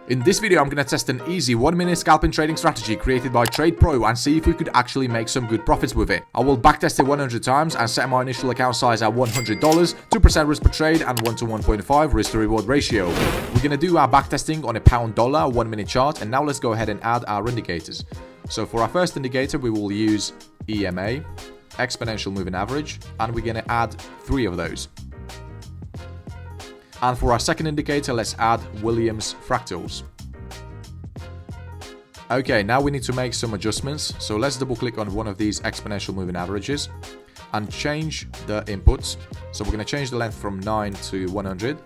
In this video, I'm going to test an easy 1-minute scalping trading strategy created by Trade Pro and see if we could actually make some good profits with it. I will backtest it 100 times and set my initial account size at $100, 2% risk per trade and 1 to 1.5 risk to reward ratio. We're going to do our backtesting on a pound-dollar 1-minute chart, and now let's go ahead and add our indicators. So for our first indicator, we will use EMA, exponential moving average, and we're going to add 3 of those. And for our second indicator, let's add Williams fractals. Okay, now we need to make some adjustments. So let's double click on one of these exponential moving averages and change the inputs. So we're going to change the length from 9 to 100.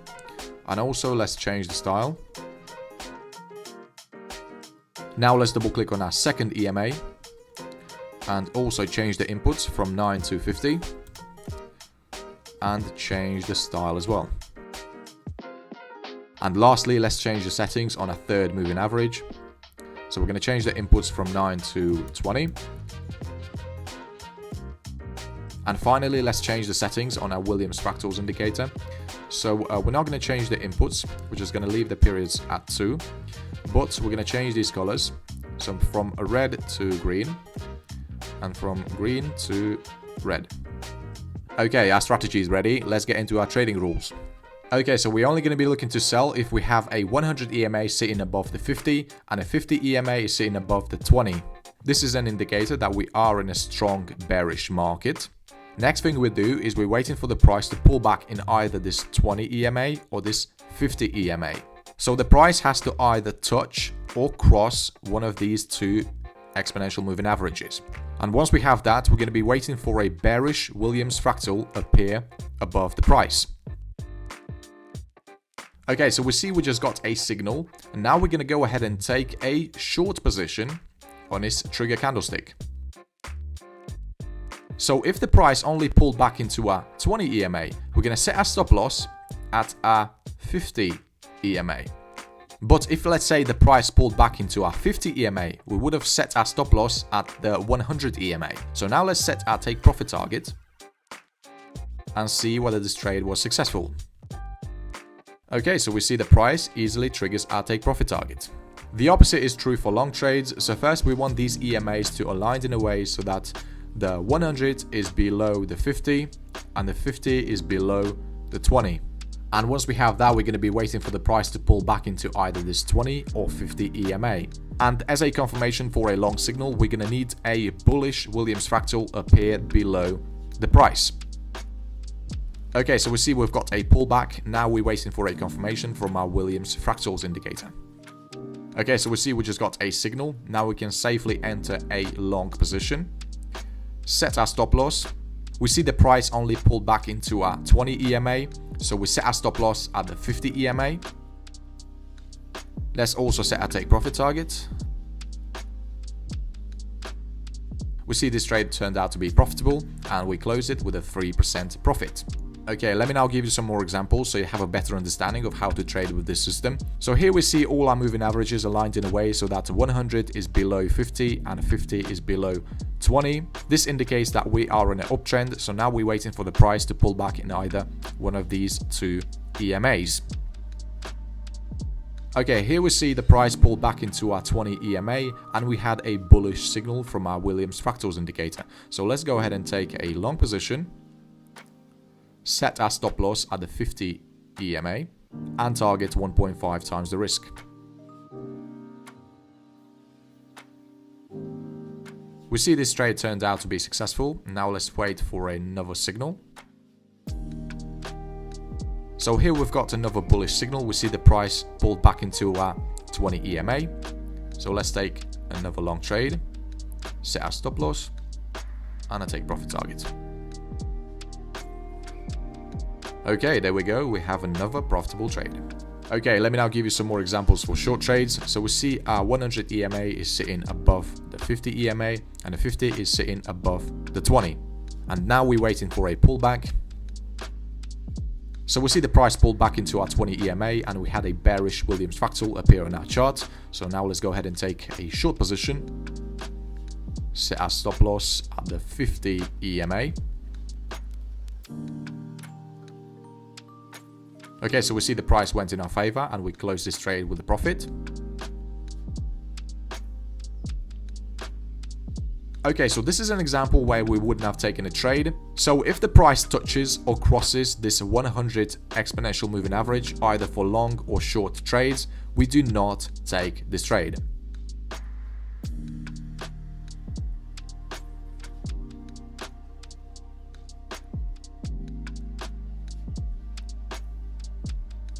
And also let's change the style. Now let's double click on our second EMA and also change the inputs from 9 to 50 and change the style as well. And lastly, let's change the settings on a third moving average. So we're going to change the inputs from 9 to 20. And finally, let's change the settings on our Williams fractals indicator. So we're not going to change the inputs. We're just going to leave the periods at 2. But we're going to change these colors. So from a red to green. And from green to red. Okay, our strategy is ready. Let's get into our trading rules. Okay, so we're only going to be looking to sell if we have a 100 EMA sitting above the 50 and a 50 EMA is sitting above the 20. This is an indicator that we are in a strong bearish market. Next thing we do is we're waiting for the price to pull back in either this 20 EMA or this 50 EMA. So the price has to either touch or cross one of these two exponential moving averages. And once we have that, we're going to be waiting for a bearish Williams fractal appear above the price. Okay, so we see we just got a signal, and now we're going to go ahead and take a short position on this trigger candlestick. So if the price only pulled back into a 20 EMA, we're going to set our stop loss at a 50 EMA. But if, let's say, the price pulled back into our 50 EMA, we would have set our stop loss at the 100 EMA. So now let's set our take profit target and see whether this trade was successful. Okay, so we see the price easily triggers our take profit target. The opposite is true for long trades. So first we want these EMAs to align in a way so that the 100 is below the 50 and the 50 is below the 20. And once we have that, we're going to be waiting for the price to pull back into either this 20 or 50 EMA. And as a confirmation for a long signal, we're going to need a bullish Williams fractal appear below the price. Okay, so we see we've got a pullback. Now we're waiting for a confirmation from our Williams fractals indicator. Okay, so we see we just got a signal. Now we can safely enter a long position. Set our stop loss. We see the price only pulled back into our 20 EMA. So we set our stop loss at the 50 EMA. Let's also set our take profit target. We see this trade turned out to be profitable and we close it with a 3% profit. Okay, let me now give you some more examples so you have a better understanding of how to trade with this system. So here we see all our moving averages aligned in a way so that 100 is below 50 and 50 is below 20. This indicates that we are in an uptrend, so now we're waiting for the price to pull back in either one of these two EMAs. Okay, here we see the price pull back into our 20 EMA and we had a bullish signal from our Williams fractals indicator. So let's go ahead and take a long position. Set our stop loss at the 50 EMA and target 1.5 times the risk. We see this trade turned out to be successful. Now let's wait for another signal. So here we've got another bullish signal. We see the price pulled back into our 20 EMA. So let's take another long trade, set our stop loss and a take profit target. Okay, there we go. We have another profitable trade. Okay, let me now give you some more examples for short trades. So we see our 100 EMA is sitting above the 50 EMA and the 50 is sitting above the 20. And now we're waiting for a pullback. So we see the price pulled back into our 20 EMA and we had a bearish Williams fractal appear on our chart. So now let's go ahead and take a short position. Set our stop loss at the 50 EMA. Okay, so we see the price went in our favor and we close this trade with a profit. Okay, so this is an example where we wouldn't have taken a trade. So if the price touches or crosses this 100 exponential moving average, either for long or short trades, we do not take this trade.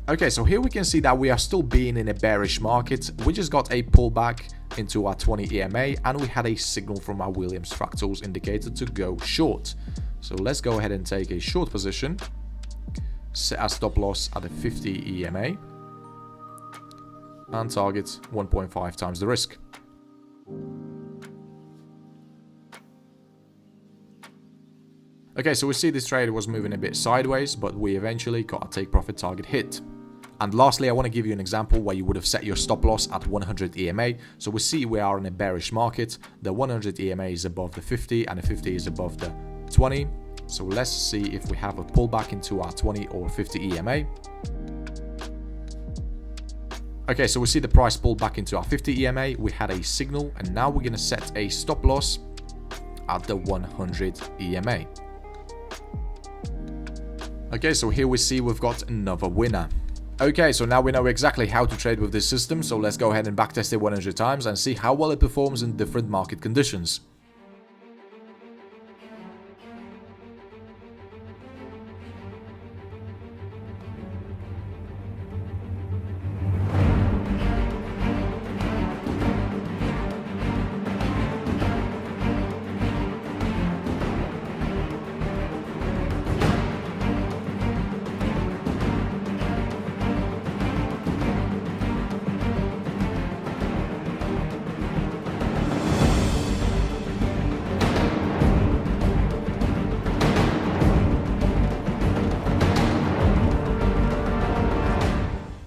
Okay, so here we can see that we are still being in a bearish market. We just got a pullback into our 20 EMA and we had a signal from our Williams fractals indicator to go short. So let's go ahead and take a short position, set our stop loss at a 50 EMA and target 1.5 times the risk. Okay, so we see this trade was moving a bit sideways, but we eventually got a take profit target hit. And lastly, I want to give you an example where you would have set your stop loss at 100 EMA. So we see we are in a bearish market. The 100 EMA is above the 50 and the 50 is above the 20. So let's see if we have a pullback into our 20 or 50 EMA. Okay, so we see the price pull back into our 50 EMA. We had a signal and now we're going to set a stop loss at the 100 EMA. Okay, so here we see we've got another winner. Okay, so now we know exactly how to trade with this system, so let's go ahead and backtest it 100 times and see how well it performs in different market conditions.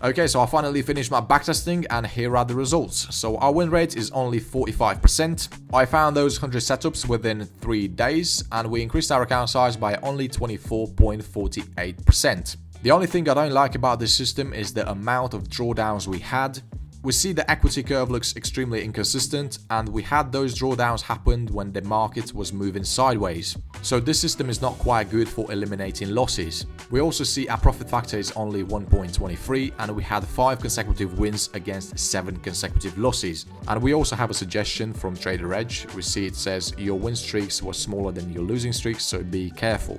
Okay, so I finally finished my backtesting and here are the results. So our win rate is only 45%. I found those 100 setups within 3 days and we increased our account size by only 24.48%. The only thing I don't like about this system is the amount of drawdowns we had. We see the equity curve looks extremely inconsistent and we had those drawdowns happen when the market was moving sideways. So this system is not quite good for eliminating losses. We also see our profit factor is only 1.23 and we had 5 consecutive wins against 7 consecutive losses. And we also have a suggestion from Trader Edge. We see it says your win streaks were smaller than your losing streaks, so be careful.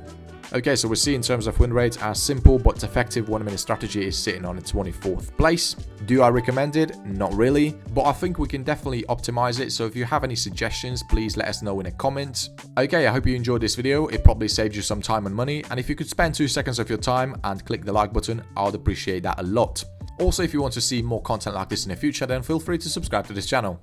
Okay, so we see in terms of win rate, our simple but effective 1-minute strategy is sitting on a 24th place. Do I recommend it? Not really, but I think we can definitely optimize it. So if you have any suggestions, please let us know in a comment. Okay, I hope you enjoyed this video. It probably saved you some time and money. And if you could spend 2 seconds of your time and click the like button, I would appreciate that a lot. Also, if you want to see more content like this in the future, then feel free to subscribe to this channel.